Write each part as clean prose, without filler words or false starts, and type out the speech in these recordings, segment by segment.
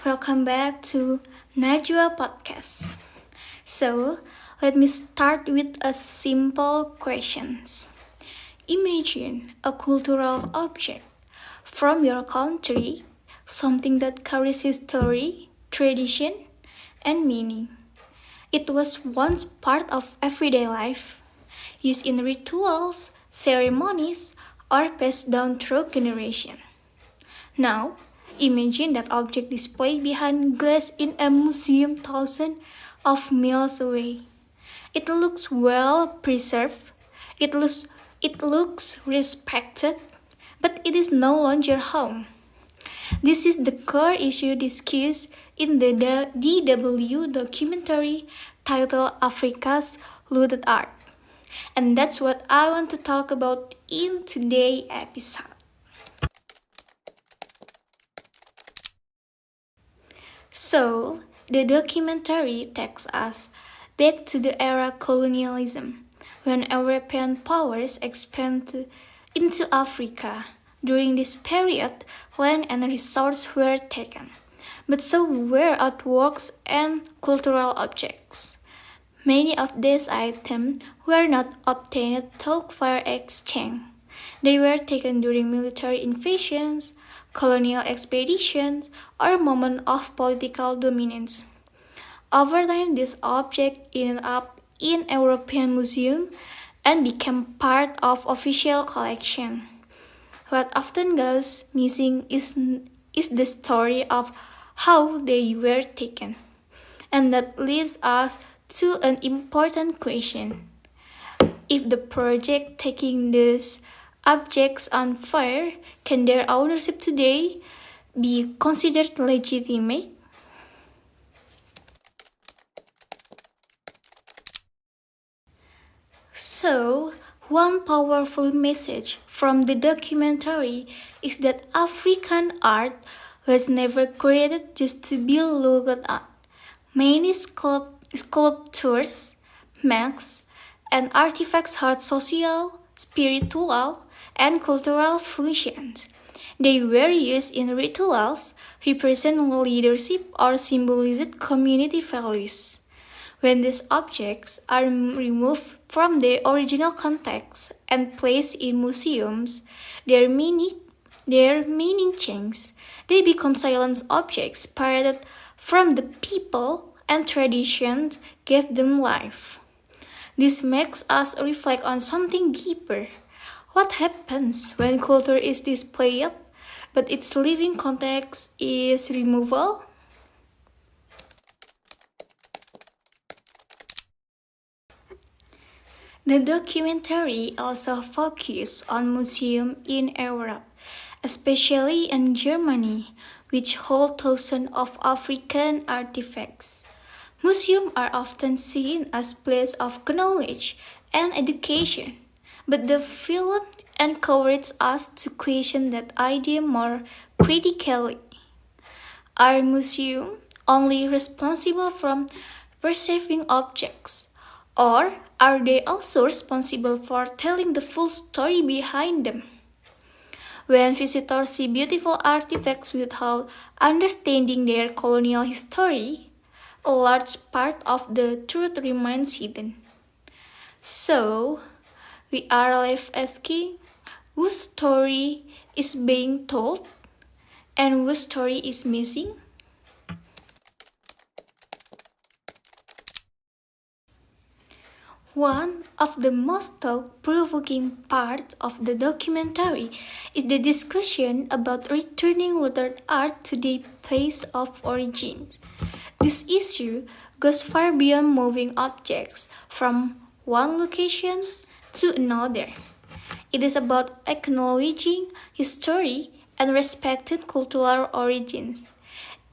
Welcome back to Najwa Podcast. So, let me start with a simple questions. Imagine a cultural object from your country, something that carries history, tradition, and meaning. It was once part of everyday life, used in rituals, ceremonies, or passed down through generations. Now, imagine that object displayed behind glass in a museum thousands of miles away. It looks well preserved, it looks, it looks respected, but it is no longer home. This is the core issue discussed in the DW documentary titled Africa's Looted Art. And that's what I want to talk about in today's episode. So, the documentary takes us back to the era colonialism, when European powers expanded into Africa. During this period, land and resources were taken, but so were artworks and cultural objects. Many of these items were not obtained through fair exchange. They were taken during military invasions, colonial expeditions, or moments of political dominance. Over time, these objects ended up in European museums and became part of official collection. What often goes missing is the story of how they were taken. And that leads us to an important question. If the project taking these objects on fire, can their ownership today be considered legitimate? So, one powerful message from the documentary is that African art was never created just to be looked at. Many sculptures, masks, and artifacts had social, spiritual, and cultural functions. They were used in rituals, represent leadership, or symbolized community values. When these objects are removed from their original context and placed in museums, their meaning changes. They become silent objects paraded from the people and traditions gave them life. This makes us reflect on something deeper. What happens when culture is displayed, but its living context is removed? The documentary also focuses on museums in Europe, especially in Germany, which hold thousands of African artifacts. Museums are often seen as places of knowledge and education, but the film encourages us to question that idea more critically. Are museums only responsible for preserving objects, or are they also responsible for telling the full story behind them? When visitors see beautiful artifacts without understanding their colonial history, a large part of the truth remains hidden. So, we are left asking whose story is being told and whose story is missing? One of the most thought-provoking parts of the documentary is the discussion about returning looted art to their place of origin. This issue goes far beyond moving objects from one location to another. It is about acknowledging history and respecting cultural origins.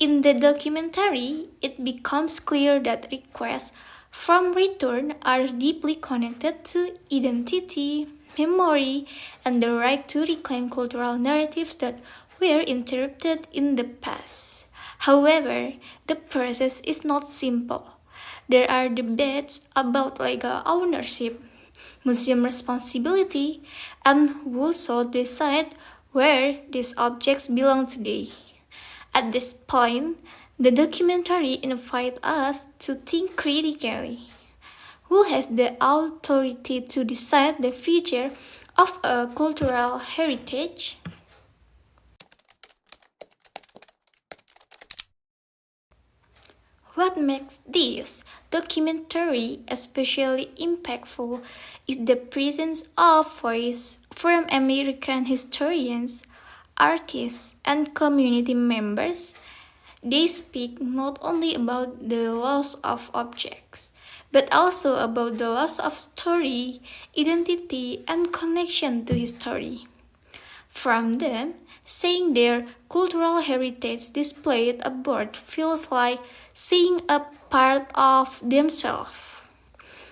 In the documentary, it becomes clear that requests from return are deeply connected to identity, memory, and the right to reclaim cultural narratives that were interrupted in the past. However, the process is not simple. There are debates about legal ownership, museum responsibility, and who should decide where these objects belong today. At this point, the documentary invites us to think critically. Who has the authority to decide the future of a cultural heritage? What makes this documentary especially impactful is the presence of voice from American historians, artists, and community members. They speak not only about the loss of objects, but also about the loss of story, identity, and connection to history. From them, seeing their cultural heritage displayed abroad feels like seeing a part of themselves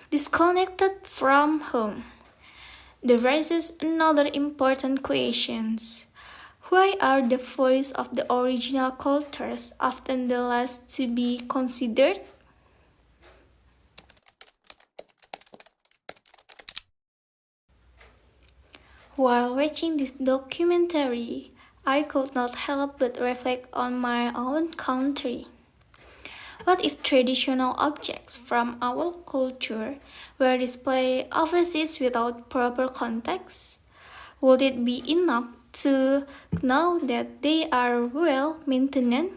disconnected from home. This raises another important question. Why are the voices of the original cultures often the last to be considered? While watching this documentary, I could not help but reflect on my own country. What if traditional objects from our culture were displayed overseas without proper context? Would it be enough to know that they are well maintained?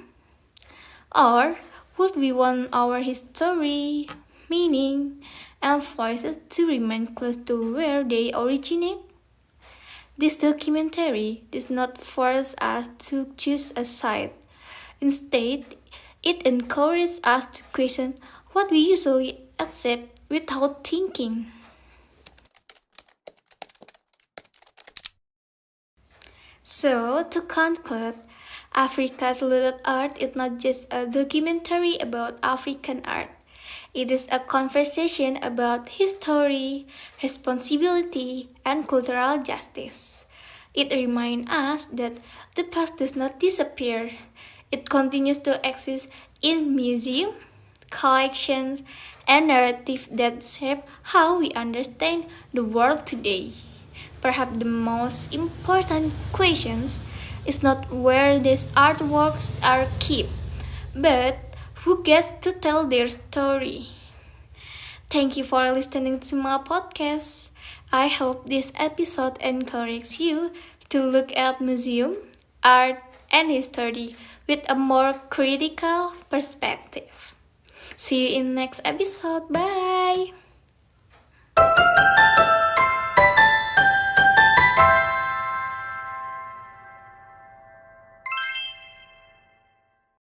Or would we want our history, meaning, and voices to remain close to where they originate? This documentary does not force us to choose a side. Instead, it encourages us to question what we usually accept without thinking. So, to conclude, Africa's Looted Art is not just a documentary about African art. It is a conversation about history, responsibility, and cultural justice. It reminds us that the past does not disappear. It continues to exist in museums, collections, and narratives that shape how we understand the world today. Perhaps the most important question is not where these artworks are kept, but who gets to tell their story. Thank you for listening to my podcast. I hope this episode encourages you to look at museum, art, and history with a more critical perspective. See you in next episode. Bye.